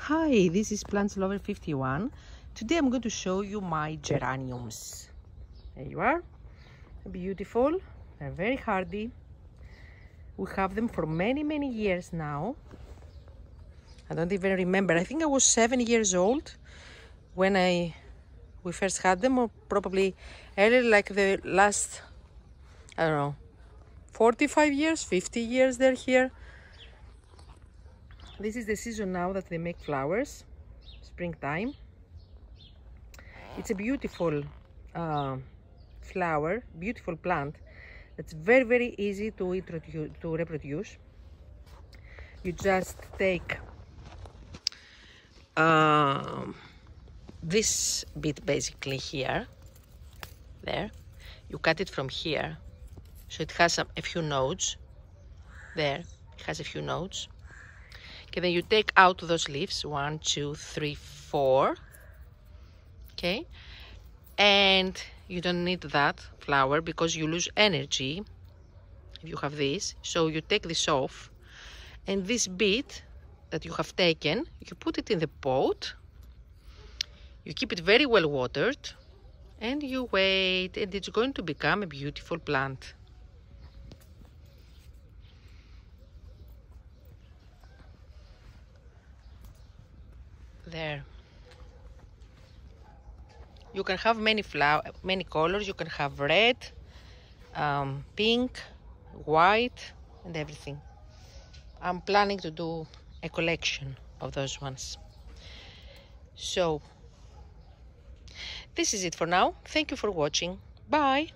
Hi, this is Plants Lover 51. Today I'm going to show you my geraniums. There you are. Beautiful. They're very hardy. We have them for many years now. I don't even remember. I think I was 7 years old when we first had them, or probably earlier, like the last, I don't know, 45 years, 50 years they're here. This is the season now that they make flowers, springtime. It's a beautiful flower, beautiful plant. It's very easy to reproduce. You just take this bit basically here, there. You cut it from here, so it has a few nodes. There, it has a few nodes. Okay, then you take out those leaves, 1, 2, 3, 4. Okay, and you don't need that flower because you lose energy if you have this. So you take this off, and this bit that you have taken, you put it in the pot. You keep it very well watered, and you wait, and it's going to become a beautiful plant. There. You can have many colors. You can have red, pink, white, and everything. I'm planning to do a collection of those ones. So, this is it for now. Thank you for watching. Bye.